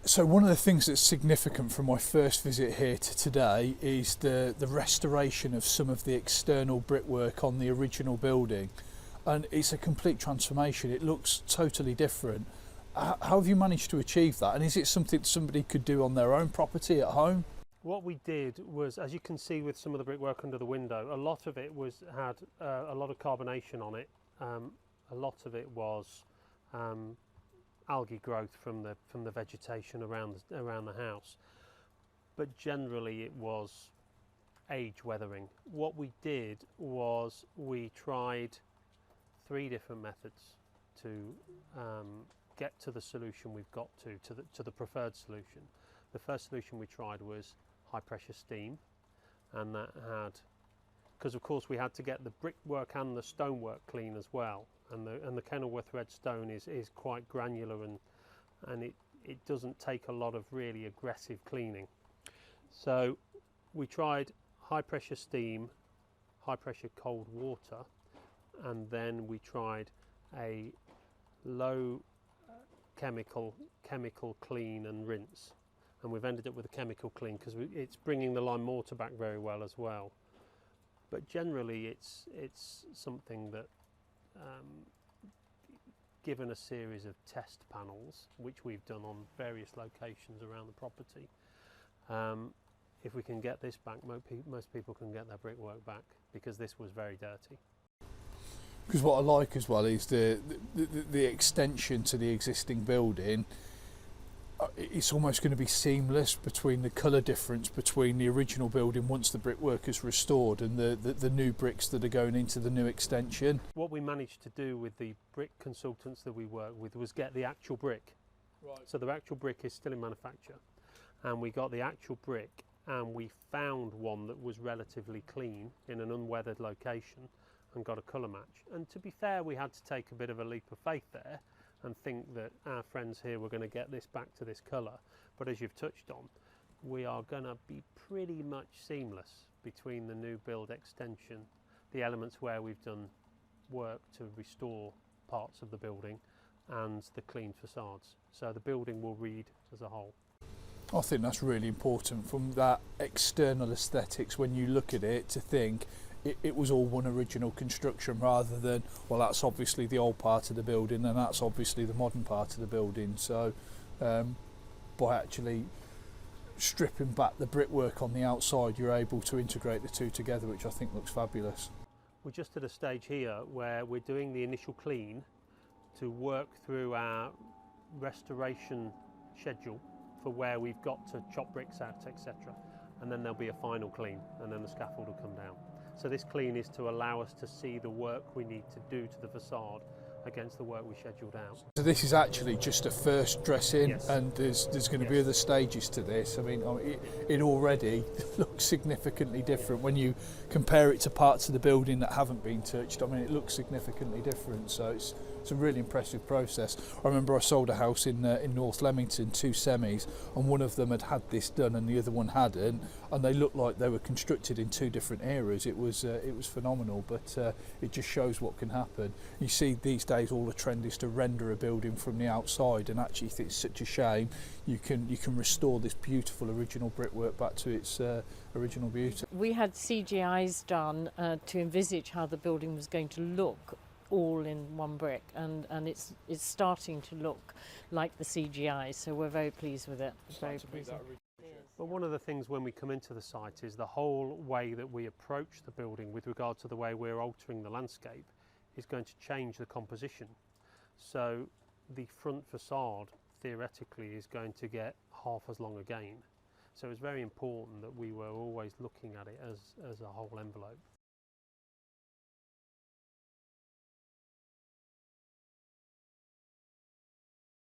So one of the things that's significant from my first visit here to today is the restoration of some of the external brickwork on the original building, and it's a complete transformation. It looks totally different. How have you managed to achieve that, and is it something somebody could do on their own property at home? What we did was, as you can see with some of the brickwork under the window, a lot of it had a lot of carbonation on it. A lot of it was algae growth from the vegetation around the house, but generally it was age weathering. What we did was we tried 3 different methods to get to the solution we've got to the preferred solution. The first solution we tried was high pressure steam, and that had, because of course we had to get the brickwork and the stonework clean as well, and the Kenilworth red stone is quite granular, and it doesn't take a lot of really aggressive cleaning. So we tried high pressure steam, high pressure cold water, and then we tried a low chemical clean and rinse, and we've ended up with a chemical clean because it's bringing the lime mortar back very well as well. But generally it's something that, given a series of test panels which we've done on various locations around the property, if we can get this back, most people can get their brickwork back, because this was very dirty. Because what I like as well is the extension to the existing building. It's almost going to be seamless between the colour difference between the original building once the brickwork is restored and the new bricks that are going into the new extension. What we managed to do with the brick consultants that we work with was get the actual brick. Right. So the actual brick is still in manufacture, and we got the actual brick, and we found one that was relatively clean in an unweathered location and got a colour match. And to be fair, we had to take a bit of a leap of faith there and think that our friends here were going to get this back to this colour. But as you've touched on, we are going to be pretty much seamless between the new build extension, the elements where we've done work to restore parts of the building, and the clean facades. So the building will read as a whole. I think that's really important from that external aesthetics when you look at it, to think it was all one original construction, rather than, well, that's obviously the old part of the building and that's obviously the modern part of the building. So by actually stripping back the brickwork on the outside, you're able to integrate the two together, which I think looks fabulous. We're just at a stage here where we're doing the initial clean to work through our restoration schedule for where we've got to chop bricks out, etc. And then there'll be a final clean, and then the scaffold will come down. So this clean is to allow us to see the work we need to do to the facade against the work we scheduled out. So this is actually just a first dressing. Yes. And there's going to be other stages to this. I mean, it already looks significantly different when you compare it to parts of the building that haven't been touched. I mean, it looks significantly different, so it's a really impressive process. I remember I sold a house in North Leamington, 2 semis, and one of them had this done and the other one hadn't, and they looked like they were constructed in 2 different eras. It was phenomenal, but it just shows what can happen. You see these days all the trend is to render a building from the outside, and actually it's such a shame. You can restore this beautiful original brickwork back to its original beauty. We had CGIs done to envisage how the building was going to look all in one brick, and it's starting to look like the CGI, so we're very pleased with it. Very pleased. But one of the things when we come into the site is the whole way that we approach the building with regard to the way we're altering the landscape is going to change the composition. So the front facade theoretically is going to get half as long again. So it's very important that we were always looking at it as a whole envelope.